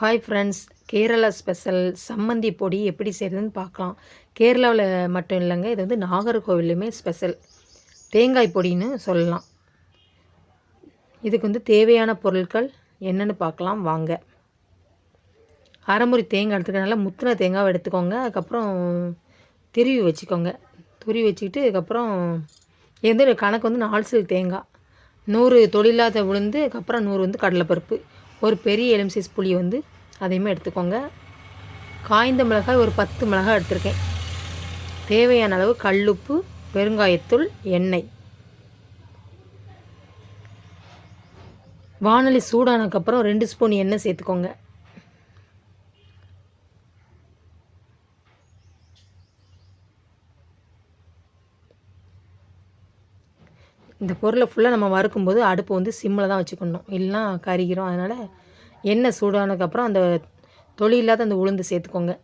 Hi friends, Kerala special சம்மந்தி பொடி எப்படி செய்கிறதுன்னு பார்க்கலாம். கேரளாவில் மட்டும் இல்லைங்க, இது வந்து நாகர்கோவிலுமே ஸ்பெஷல் தேங்காய் பொடின்னு சொல்லலாம். இதுக்கு வந்து தேவையான பொருட்கள் என்னென்னு பார்க்கலாம் வாங்க. அரைமுறி தேங்காய் எடுத்துக்க, நல்லா முத்தின தேங்காவை எடுத்துக்கோங்க. அதுக்கப்புறம் துருவி வச்சுக்கோங்க. துருவி வச்சுக்கிட்டு அதுக்கப்புறம் எந்த கணக்கு வந்து 4 சில் தேங்காய், 100 தொழிலாத உளுந்து, அதுக்கப்புறம் 100 வந்து கடலைப்பருப்பு, ஒரு பெரிய எலுமிச்சை சைஸ் புளி வந்து அதையுமே எடுத்துக்கோங்க. காய்ந்த மிளகாய் ஒரு 10 மிளகாய் எடுத்திருக்கேன். தேவையான அளவு கல்லுப்பு, பெருங்காயத்தூள், எண்ணெய். வானொலி சூடானதுக்கப்புறம் 2 ஸ்பூன் எண்ணெய் சேர்த்துக்கோங்க. இந்த பொருளை ஃபுல்லாக நம்ம வறுக்கும்போது அடுப்பு வந்து சிம்மில் தான் வச்சுக்கணும், இல்லைனா கருகிரும். அதனால் எண்ணெய் சூடானதுக்கப்புறம் அந்த தொளி இல்லாத அந்த உளுந்து சேர்த்துக்கோங்க.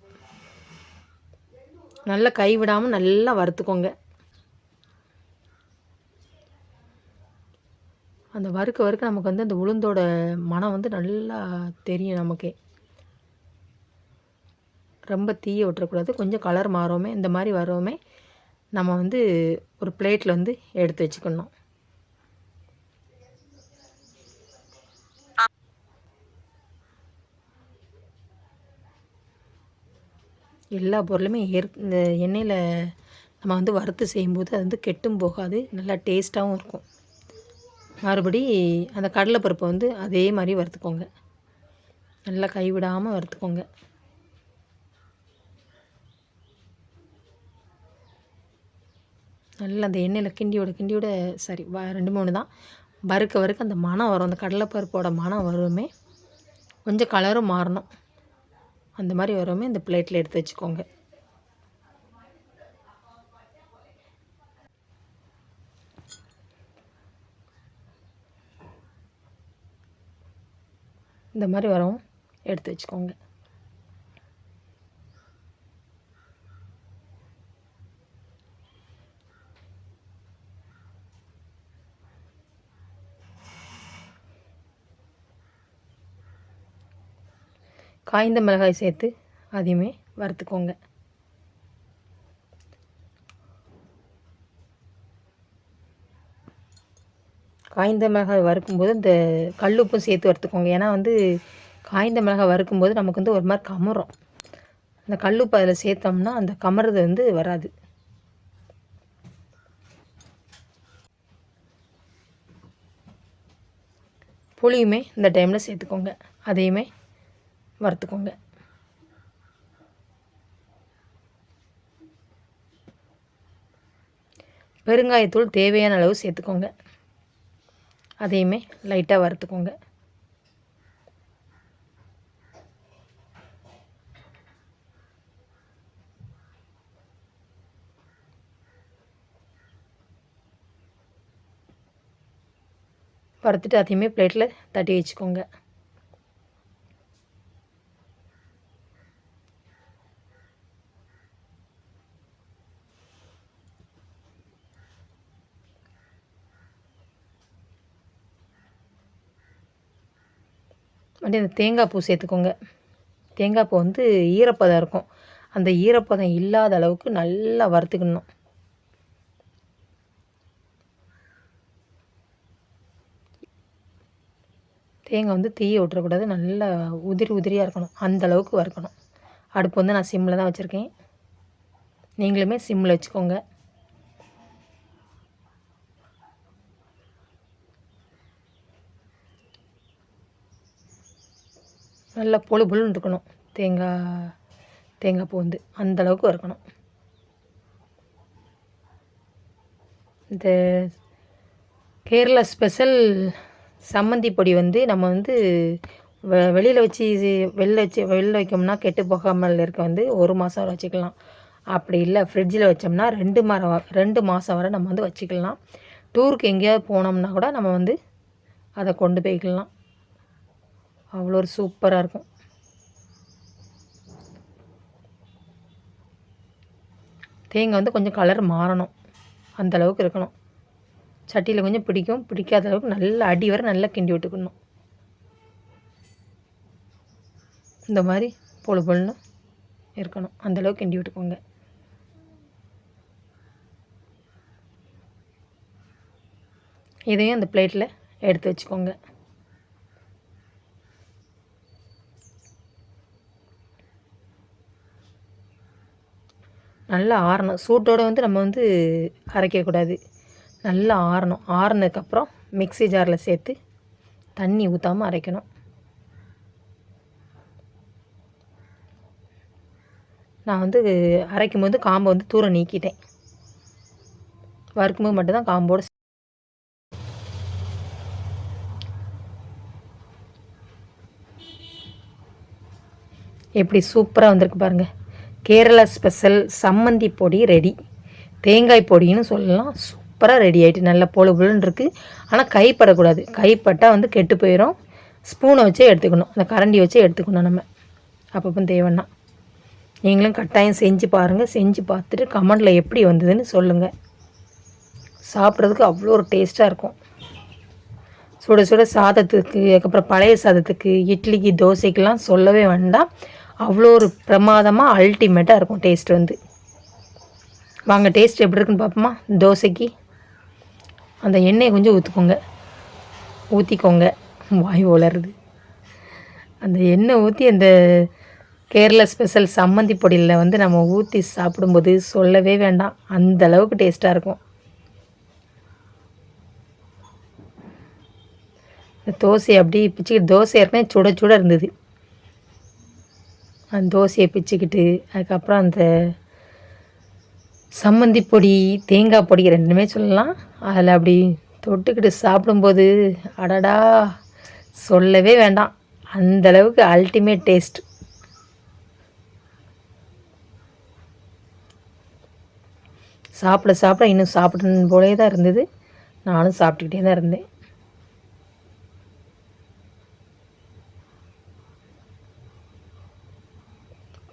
நல்லா கைவிடாமல் நல்லா வறுத்துக்கோங்க. அந்த வறுக்க நமக்கு வந்து அந்த உளுந்தோட மனம் வந்து நல்லா தெரியும் நமக்கே. ரொம்ப தீய விட்டுறக்கூடாது. கொஞ்சம் கலர் மாறவுமே, இந்த மாதிரி வரவுமே நம்ம வந்து ஒரு பிளேட்டில் வந்து எடுத்து வச்சுக்கணும். எல்லா பொருளுமே இந்த எண்ணெயில் நம்ம வந்து வறுத்து செய்யும்போது அது வந்து கெட்டும் போகாது, நல்லா டேஸ்ட்டாகவும் இருக்கும். மறுபடி அந்த கடலைப்பருப்பை வந்து அதே மாதிரி வறுத்துக்கோங்க. நல்லா கைவிடாமல் வறுத்துக்கோங்க. நல்லா அந்த எண்ணெயில் கிண்டியோட சரி 2 3 தான் வறுக்க அந்த மணம் வரும். அந்த கடலைப்பருப்போட மணம் வருமே, கொஞ்சம் கலரும் மாறணும். அந்த மாதிரி வருமே இந்த பிளேட்டில் எடுத்து வச்சுக்கோங்க. இந்த மாதிரி வரவும் எடுத்து வச்சுக்கோங்க. காய்ந்த மிளகாய் சேர்த்து அதையுமே வறுத்துக்கோங்க. காய்ந்த மிளகாய் வறுக்கும்போது இந்த கல்லுப்பும் சேர்த்து வறுத்துக்கோங்க. ஏன்னா வந்து காய்ந்த மிளகாய் வறுக்கும்போது நமக்கு வந்து ஒரு மாதிரி கமரும். அந்த கல்லுப்பு அதில் சேர்த்தோம்னா அந்த கமறது வந்து வராது. புளியுமே இந்த டைமில் சேர்த்துக்கோங்க. அதையுமே வறுத்துக்கோங்க. பெருங்காயத்தூள் தேவையான அளவு சேர்த்துக்கோங்க. அதையுமே லைட்டாக வறுத்துக்கோங்க. வறுத்துட்டு அதையுமே பிளேட்டில் தட்டி வச்சுக்கோங்க. அந்த தேங்காய் பூ சேர்த்துக்கோங்க. தேங்காய் பூ வந்து ஈரப்பதம் இருக்கும். அந்த ஈரப்பதம் இல்லாத அளவுக்கு நல்லா வறுத்துக்கணும். தேங்காய் வந்து தீய விட்டுறக்கூடாது, நல்லா உதிரியாக இருக்கணும். அந்த அளவுக்கு வறுக்கணும். அடுப்பு வந்து நான் சிம்மில் தான் வச்சுருக்கேன். நீங்களுமே சிம்மில் வச்சுக்கோங்க. நல்லா பொழுன்னு இருக்கணும். தேங்காய் பூ வந்து அந்தளவுக்கு வறுக்கணும். இந்த கேரளா ஸ்பெஷல் சம்மந்தி பொடி வந்து நம்ம வந்து வெளியில் வெளில வைக்கோம்னா கெட்டு போகாமல் இருக்க வந்து 1 மாதம் வரை வச்சுக்கலாம். அப்படி இல்லை ஃப்ரிட்ஜில் வச்சோம்னா 2 மாதம் வரை நம்ம வந்து வச்சுக்கலாம். டூருக்கு எங்கேயாவது போனோம்னா கூட நம்ம வந்து அதை கொண்டு போய்க்கலாம். அவ்வளோ ஒரு சூப்பராக இருக்கும். தேங்காய் வந்து கொஞ்சம் கலர் மாறணும், அந்தளவுக்கு இருக்கணும். சட்டியில் கொஞ்சம் பிடிக்காத அளவுக்கு நல்லா அடி வரை நல்லா கிண்டி விட்டுக்கணும். இந்த மாதிரி பொழு பொழுன்னு இருக்கணும். அந்தளவுக்கு கிண்டி விட்டுக்கோங்க. இதையும் அந்த பிளேட்டில் எடுத்து வச்சுக்கோங்க. நல்லா ஆறணும். சூட்டோடு வந்து நம்ம வந்து அரைக்கக்கூடாது. நல்லா ஆறணும். ஆறுனதுக்கப்புறம் மிக்ஸி ஜாரில் சேர்த்து தண்ணி ஊற்றாமல் அரைக்கணும். நான் வந்து அரைக்கும்போது காம்பை வந்து தூர நீக்கிட்டேன். வறுக்கும்போது மட்டும்தான் காம்போடு. எப்படி சூப்பராக வந்திருக்கு பாருங்கள். கேரளா ஸ்பெஷல் சம்மந்தி பொடி ரெடி. தேங்காய் பொடின்னு சொல்லலாம். சூப்பராக ரெடி ஆகிட்டு நல்லா பொழு பொழுன்னு இருக்குது. ஆனால் கைப்படக்கூடாது. கைப்பட்டால் வந்து கெட்டு போயிடும். ஸ்பூனை வச்சே எடுத்துக்கணும். அந்த கரண்டி வச்சே எடுத்துக்கணும் நம்ம அப்பப்போ தேவைன்னா. நீங்களும் கட்டாயம் செஞ்சு பாருங்கள். செஞ்சு பார்த்துட்டு கமெண்டில் எப்படி வந்ததுன்னு சொல்லுங்கள். சாப்பிட்றதுக்கு அவ்வளோ ஒரு டேஸ்ட்டாக இருக்கும். சுட சுட சாதத்துக்கு, அதுக்கப்புறம் பழைய சாதத்துக்கு, இட்லிக்கு, தோசைக்கெலாம் சொல்லவே வேண்டாம். அவ்வளோ ஒரு பிரமாதமாக அல்டிமேட்டாக இருக்கும் டேஸ்ட் வந்து. வாங்க டேஸ்ட் எப்படி இருக்குன்னு பார்ப்போமா. தோசைக்கு அந்த எண்ணெயை கொஞ்சம் ஊற்றிக்கோங்க. வாய் உலருது. அந்த எண்ணெய் ஊற்றி அந்த கேரளா ஸ்பெஷல் சம்மந்தி பொடியில் வந்து நம்ம ஊற்றி சாப்பிடும்போது சொல்லவே வேண்டாம். அந்த அளவுக்கு டேஸ்ட்டாக இருக்கும். இந்த தோசையை அப்படியே பிச்சுக்கிட்டு, தோசை ஏற்கனவே சுட சுட இருந்தது. அந்த தோசையை பிச்சுக்கிட்டு அதுக்கப்புறம் அந்த சம்மந்தி பொடி, தேங்காய் பொடி ரெண்டுமே சொல்லலாம். அதில் அப்படி தொட்டுக்கிட்டு சாப்பிடும்போது அடடா சொல்லவே வேண்டாம். அந்தளவுக்கு அல்டிமேட் டேஸ்ட். சாப்பிட சாப்பிட இன்னும் சாப்பிடணும் போலே தான் இருந்தது. நானும் சாப்பிட்டுக்கிட்டே தான் இருந்தேன்.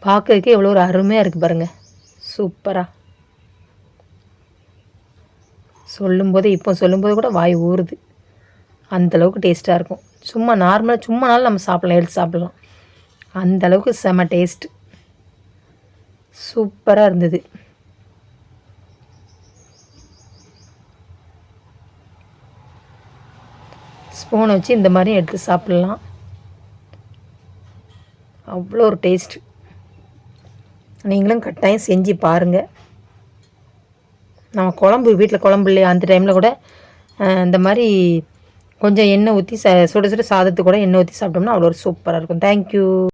பார்க்கறதுக்கே எவ்வளோ ஒரு அருமையாக இருக்குது பாருங்கள். சூப்பராக சொல்லும்போது கூட வாய் ஊறுது. அந்தளவுக்கு டேஸ்ட்டாக இருக்கும். சும்மா நார்மலாக நம்ம சாப்பிட்லாம், எடுத்து சாப்பிட்லாம். அந்தளவுக்கு செம டேஸ்ட். சூப்பராக இருந்தது. ஸ்பூனை வச்சு இந்த மாதிரி எடுத்து சாப்பிட்லாம். அவ்வளோ ஒரு டேஸ்ட். நீங்களும் கட்டாயம் செஞ்சு பாருங்கள். நம்ம வீட்டில் குழம்பு இல்லையா, அந்த டைமில் கூட இந்த மாதிரி கொஞ்சம் எண்ணெய் ஊற்றி சுட சுட சாதத்துக்கு கூட எண்ணெய் ஊற்றி சாப்பிட்டோம்னா அவ்வளோ ஒரு சூப்பராக இருக்கும். தேங்க்யூ.